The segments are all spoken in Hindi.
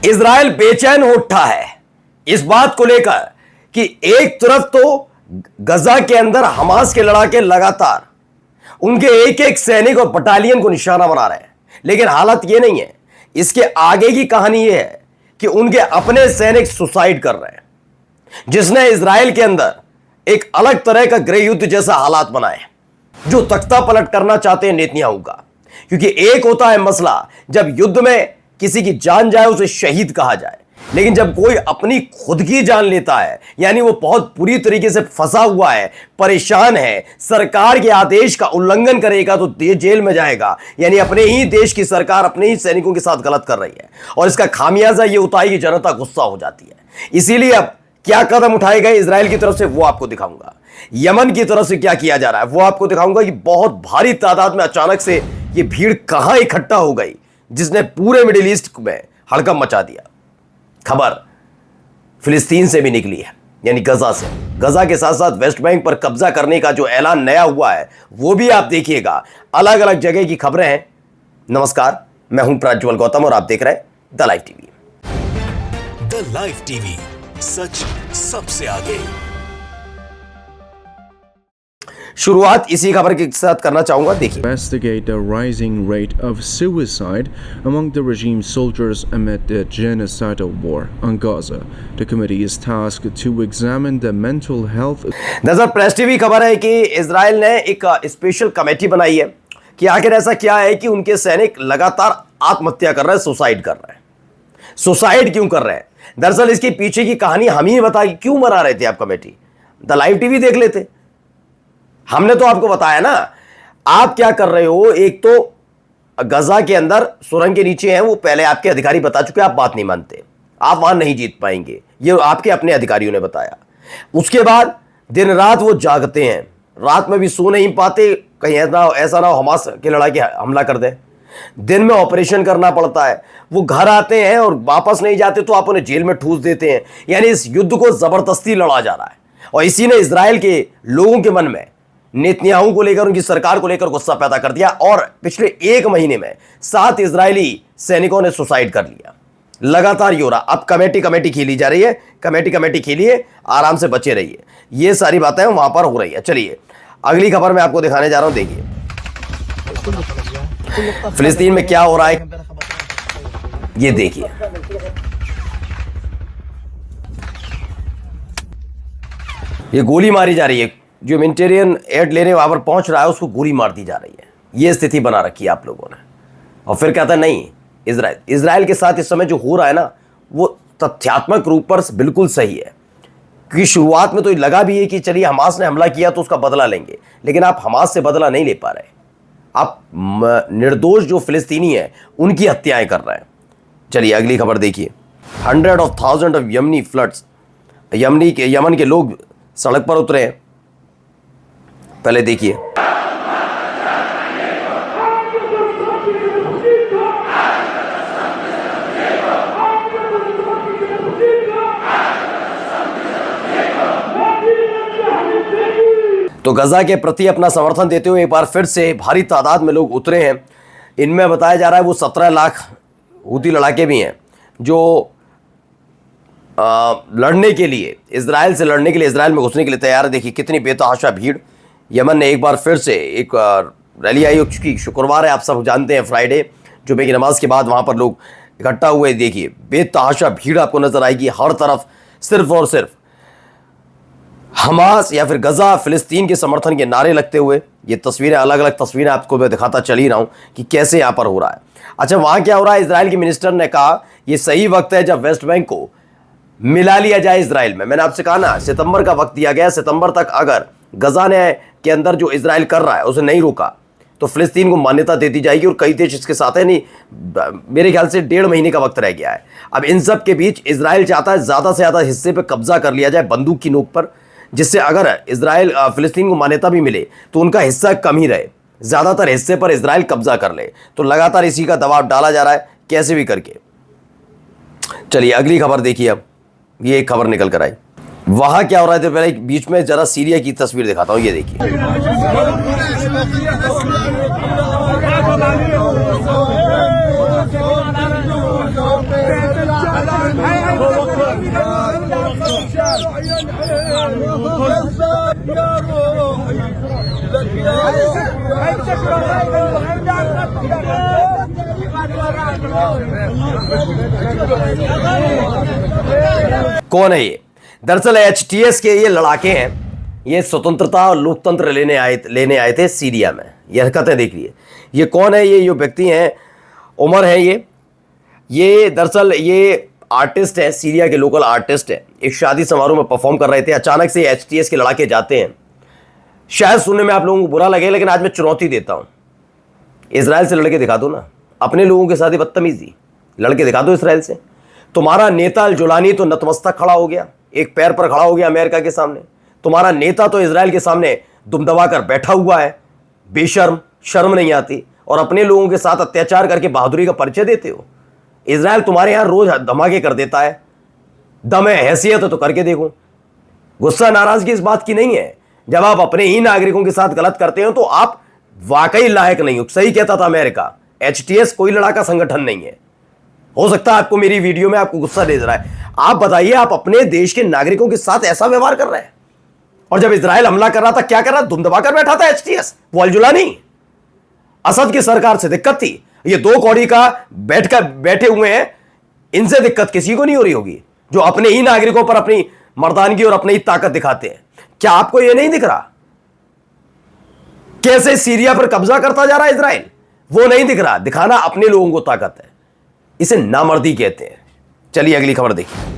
इजराइल बेचैन हो उठा है इस बात को लेकर कि एक तरफ तो गजा के अंदर हमास के लड़ाके लगातार उनके एक एक सैनिक और बटालियन को निशाना बना रहे हैं, लेकिन हालत यह नहीं है। इसके आगे की कहानी यह है कि उनके अपने सैनिक सुसाइड कर रहे हैं, जिसने इजराइल के अंदर एक अलग तरह का गृह युद्ध जैसा हालात बनाए, जो तख्ता पलट करना चाहते हैं नेतन्याहू का। क्योंकि एक होता है मसला जब युद्ध में किसी की जान जाए उसे शहीद कहा जाए, लेकिन जब कोई अपनी खुद की जान लेता है, यानी वो बहुत बुरी तरीके से फंसा हुआ है, परेशान है, सरकार के आदेश का उल्लंघन करेगा तो जेल में जाएगा, यानी अपने ही देश की सरकार अपने ही सैनिकों के साथ गलत कर रही है, और इसका खामियाजा ये होता है कि जनता गुस्सा हो जाती है। इसीलिए अब क्या कदम उठाए गए इजराइल की तरफ से वो आपको दिखाऊंगा, यमन की तरफ से क्या किया जा रहा है वो आपको दिखाऊंगा कि बहुत भारी तादाद में अचानक से ये भीड़ कहां इकट्ठा हो गई, जिसने पूरे मिडिल ईस्ट में हड़कंप मचा दिया। खबर फिलिस्तीन से भी निकली है, यानी गजा से। गजा के साथ साथ वेस्ट बैंक पर कब्जा करने का जो ऐलान नया हुआ है वो भी आप देखिएगा। अलग अलग जगह की खबरें हैं। नमस्कार, मैं हूं प्रज्वल गौतम और आप देख रहे हैं the live TV. The live TV, सच सबसे आगे। शुरुआत इसी खबर के साथ करना चाहूंगा, देखिए। Investigate the rising rate of suicide among the regime soldiers amid the genocidal war on Gaza. The committee is tasked to examine the mental health. दरअसल प्रेस टीवी खबर है कि इजराइल ने एक स्पेशल कमेटी बनाई है कि आखिर ऐसा क्या है कि उनके सैनिक लगातार आत्महत्या कर रहे हैं, सुसाइड कर रहे हैं। सुसाइड क्यों कर रहे हैं? दरअसल इसके पीछे की कहानी हम ही बता कि क्यों बना रहे थे आप कमेटी। द लाइव टीवी देख लेते, हमने तो आपको बताया ना। आप क्या कर रहे हो, एक तो गजा के अंदर सुरंग के नीचे हैं, वो पहले आपके अधिकारी बता चुके, आप बात नहीं मानते, आप वहां नहीं जीत पाएंगे, ये आपके अपने अधिकारियों ने बताया। उसके बाद दिन रात वो जागते हैं, रात में भी सो नहीं पाते, कहीं ऐसा ना हो हमास के लड़ाके हमला कर दे। दिन में ऑपरेशन करना पड़ता है, वो घर आते हैं और वापस नहीं जाते तो आप उन्हें जेल में ठूस देते हैं। यानी इस युद्ध को जबरदस्ती लड़ा जा रहा है, और इसी ने इजराइल के लोगों के मन में नेतन्याहू को लेकर, उनकी सरकार को लेकर गुस्सा पैदा कर दिया। और पिछले एक महीने में 7 इजरायली सैनिकों ने सुसाइड कर लिया। लगातार ये हो रहा। अब कमेटी खेली जा रही है, कमेटी खेलिए, आराम से बचे रहिए। ये सारी बातें वहां पर हो रही है। चलिए अगली खबर मैं आपको दिखाने जा रहा हूं, देखिए फिलिस्तीन में क्या हो रहा है, ये देखिए। ये गोली मारी जा रही है, जो ह्यूमैनिटेरियन एड लेने वहां पर पहुंच रहा है उसको गोली मार दी जा रही है। ये स्थिति बना रखी है आप लोगों ने। और फिर कहता है नहीं, इजराइल के साथ इस समय जो हो रहा है ना, वो तथ्यात्मक रूप पर बिल्कुल सही है। क्योंकि शुरुआत में तो लगा भी है कि चलिए हमास ने हमला किया तो उसका बदला लेंगे, लेकिन आप हमास से बदला नहीं ले पा रहे, आप निर्दोष जो फिलिस्तीनी है उनकी हत्याएं कर रहे हैं। चलिए अगली खबर देखिए। 100,000 ऑफ यमनी फ्लड्स, यमन के लोग सड़क पर उतरे हैं। पहले देखिए। तो गजा के प्रति अपना समर्थन देते हुए एक बार फिर से भारी तादाद में लोग उतरे हैं। इनमें बताया जा रहा है वो 17 लाख हूती लड़ाके भी हैं जो लड़ने के लिए, इजराइल से लड़ने के लिए, इजराइल में घुसने के लिए तैयार है। देखिए कितनी बेतहाशा भीड़। यमन ने एक बार फिर से एक रैली आई, चूंकि शुक्रवार है, आप सब जानते हैं, फ्राइडे, जुमे की नमाज के बाद वहाँ पर लोग इकट्ठा हुए। देखिए बेतहाशा भीड़ आपको नजर आएगी हर तरफ, सिर्फ और सिर्फ हमास या फिर गजा फिलिस्तीन के समर्थन के नारे लगते हुए। ये तस्वीरें, अलग अलग तस्वीरें आपको मैं दिखाता चल ही रहा हूं कि कैसे यहाँ पर हो रहा है। अच्छा, वहाँ क्या हो रहा है, इजराइल के मिनिस्टर ने कहा ये सही वक्त है जब वेस्ट बैंक को मिला लिया जाए इजराइल में। मैंने आपसे कहा ना, सितंबर का वक्त दिया गया, सितंबर तक अगर गजा ने के अंदर जो इजराइल कर रहा है उसे नहीं रोका तो फिलिस्तीन को मान्यता दे दी जाएगी, और कई देश इसके साथ है। नहीं, मेरे ख्याल से 1.5 महीने का वक्त रह गया है। अब इन सब के बीच इजराइल चाहता है ज़्यादा से ज़्यादा हिस्से पर कब्जा कर लिया जाए बंदूक की नोक पर, जिससे अगर इजराइल फिलिस्तीन को मान्यता भी मिले तो उनका हिस्सा कम ही रहे, ज़्यादातर हिस्से पर इजराइल कब्जा कर ले। तो लगातार इसी का दबाव डाला जा रहा है कैसे भी करके। चलिए अगली खबर देखिए। अब ये एक खबर निकल कर आई, वहां क्या हो रहा है। तो पहले बीच में जरा सीरिया की तस्वीर दिखाता हूं, ये देखिए। कौन है ये? दरअसल एचटीएस के ये लड़ाके हैं। ये स्वतंत्रता और लोकतंत्र लेने आए थे सीरिया में। ये हरकतें देख लीजिए। ये कौन है? ये जो व्यक्ति हैं, उमर है ये दरअसल ये आर्टिस्ट है, सीरिया के लोकल आर्टिस्ट है। एक शादी समारोह में परफॉर्म कर रहे थे, अचानक से एचटीएस के लड़ाके जाते हैं। शायद सुनने में आप लोगों को बुरा लगे, लेकिन आज मैं चुनौती देता हूं, इजराइल से लड़के दिखा दो ना। अपने लोगों के साथ ही बदतमीजी, लड़के दिखा दो इजराइल से। तुम्हारा नेता अल-जुलानी तो नतमस्तक खड़ा हो गया, एक पैर पर खड़ा हो गया अमेरिका के सामने। तुम्हारा नेता तो इजराइल के सामने दुम दबा कर बैठा हुआ है, बेशर्म, शर्म नहीं आती, और अपने लोगों के साथ अत्याचार करके बहादुरी का परिचय देते हो। इजराइल तुम्हारे यहां रोज धमाके कर देता है, दम है, हैसियत है तो करके देखो। गुस्सा नाराजगी इस बात की नहीं है, जब आप अपने ही नागरिकों के साथ गलत करते हो तो आप वाकई लायक नहीं हो। सही कहता था अमेरिका, एचटीएस कोई लड़ाका संगठन नहीं है। हो सकता है आपको मेरी वीडियो में आपको गुस्सा दे रहा है। आप बताइए, आप अपने देश के नागरिकों के साथ ऐसा व्यवहार कर रहे हैं। और जब इजराइल हमला कर रहा था, क्या कर रहा था? दुम दबाकर बैठा था एचटीएस। वो अल-जुलानी, असद की सरकार से दिक्कत थी। ये दो कौड़ी का बैठे हुए हैं, इनसे दिक्कत किसी को नहीं हो रही होगी, जो अपने ही नागरिकों पर अपनी मर्दानगी और अपनी ताकत दिखाते हैं। क्या आपको यह नहीं दिख रहा कैसे सीरिया पर कब्जा करता जा रहा है इजराइल? वो नहीं दिख रहा। दिखाना अपने लोगों को ताकत है, इसे नामर्दी कहते हैं। चलिए अगली खबर देखिए।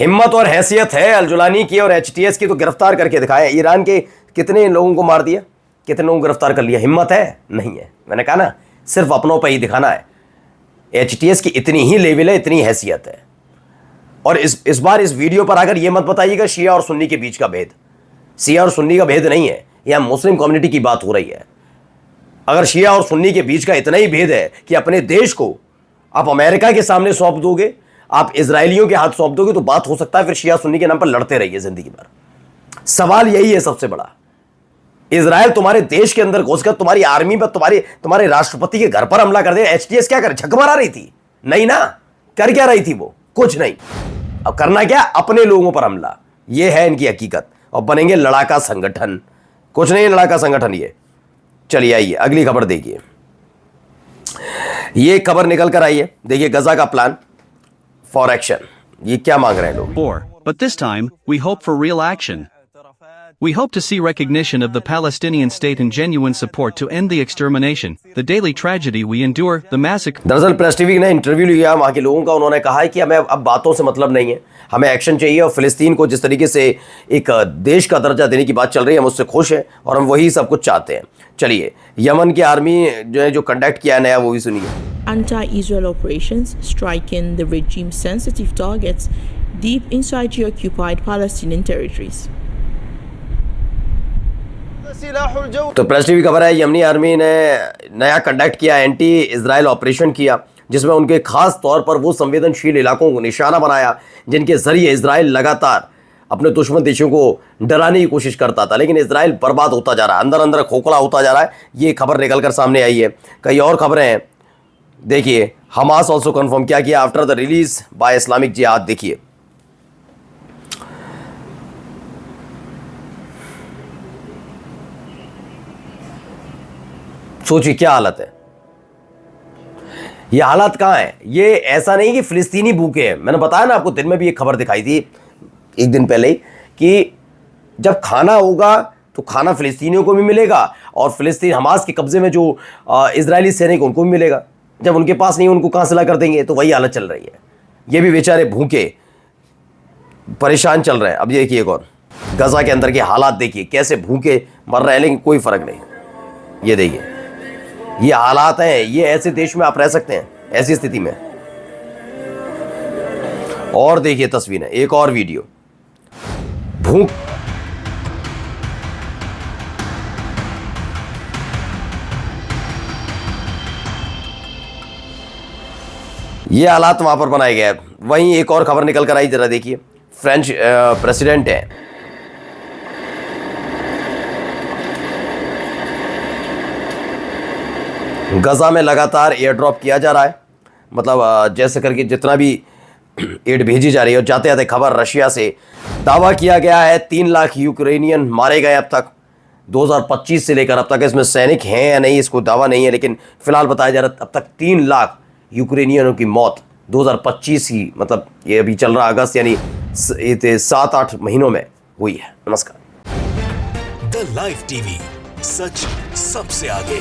हिम्मत और हैसियत है अल-जुलानी की और एचटीएस की, तो गिरफ्तार करके दिखाया। ईरान के कितने लोगों को मार दिया, कितने लोगों को गिरफ्तार कर लिया। हिम्मत है? नहीं है। मैंने कहा ना, सिर्फ अपनों पर ही दिखाना है। एचटीएस की इतनी ही लेवल है, इतनी हैसियत है। और इस बार इस वीडियो पर आकर यह मत बताइएगा शिया और सुन्नी के बीच का भेद। शिया और सुन्नी का भेद नहीं है, यह मुस्लिम कम्युनिटी की बात हो रही है। अगर शिया और सुन्नी के बीच का इतना ही भेद है कि अपने देश को आप अमेरिका के सामने सौंप दोगे, आप इजरायलियों के हाथ सौंप दोगे, तो बात हो सकता है फिर शिया सुन्नी के नाम पर लड़ते रहिए जिंदगी भर। सवाल यही है सबसे बड़ा। इजराइल तुम्हारे देश के अंदर घुसकर तुम्हारी आर्मी पर, तुम्हारे राष्ट्रपति के घर पर हमला कर दे। एचटीएस क्या करे? झक मारा रही थी? नहीं ना। कर क्या रही थी वो? कुछ नहीं। अब करना क्या? अपने लोगों पर हमला। यह है इनकी हकीकत, और बनेंगे लड़ाका संगठन। कुछ नहीं लड़ाका संगठन ये। चलिए आइए अगली खबर देखिए। ये खबर निकल कर आई है, देखिए गजा का प्लान फॉर एक्शन। ये क्या मांग रहे हैं लोग? But this time, we hope for real action. We hope to see recognition of the Palestinian state and genuine support to end the extermination, the daily tragedy we endure, the massacre. दरअसल प्रेस टीवी ने इंटरव्यू लिया वहाँ के लोगों का। उन्होंने कहा है कि हमें अब बातों से मतलब नहीं है, हमें एक्शन चाहिए। और फिलिस्तीन को जिस तरीके से एक देश का दर्जा देने की बात चल रही है, हम उससे खुश हैं और हम वही सब कुछ चाहते हैं। चलिए यमन की आर्मी जो कंडक्ट किया है नया, वो भी सुनिए। Anti-Israel operations striking the regime-sensitive targets deep inside the occupied Palestinian territories. तो प्रेस टीवी खबर है, यमनी आर्मी ने नया कंडक्ट किया, एंटी इजराइल ऑपरेशन किया, जिसमें उनके खास तौर पर वो संवेदनशील इलाकों को निशाना बनाया जिनके जरिए इजराइल लगातार अपने दुश्मन देशों को डराने की कोशिश करता था। लेकिन इजराइल बर्बाद होता जा रहा है, अंदर अंदर खोखला होता जा रहा है। ये खबर निकल कर सामने आई है। कई और खबरें हैं, देखिए। हमास ऑल्सो कंफर्म क्या किया after the release by Islamic जिहाद। देखिए सोचिए क्या हालत है। ये हालत कहां है? ये ऐसा नहीं कि फिलिस्तीनी भूखे हैं। मैंने बताया ना आपको, दिन में भी एक खबर दिखाई थी एक दिन पहले ही, कि जब खाना होगा तो खाना फिलिस्तीनियों को भी मिलेगा, और फिलिस्तीन हमास के कब्जे में जो इजरायली सैनिक उनको भी मिलेगा। जब उनके पास नहीं, उनको कहां से ला कर देंगे? तो वही हालत चल रही है। ये भी बेचारे भूखे परेशान चल रहे हैं। अब देखिए एक और गजा के अंदर के हालात देखिए, कैसे भूखे मर रहे हैं, लेकिन कोई फर्क नहीं। ये देखिए ये हालात हैं। ये ऐसे देश में आप रह सकते हैं ऐसी स्थिति में? और देखिए तस्वीरें, एक और वीडियो। भूख, ये हालात वहां पर बनाए गए। वहीं एक और खबर निकल कर आई, जरा देखिए। फ्रेंच प्रेसिडेंट है, गजा में लगातार एयर ड्रॉप किया जा रहा है। मतलब जैसे करके जितना भी एड भेजी जा रही है। और जाते जाते खबर रशिया से, दावा किया गया है 3 लाख यूक्रेनियन मारे गए अब तक 2025 से लेकर अब तक। इसमें सैनिक हैं या नहीं इसको दावा नहीं है, लेकिन फिलहाल बताया जा रहा है अब तक 3 लाख यूक्रेनियनों की मौत 2025 ही, मतलब ये अभी चल रहा अगस्त यानी 7-8 महीनों में हुई है। नमस्कार। द लाइव टीवी, सच सबसे आगे।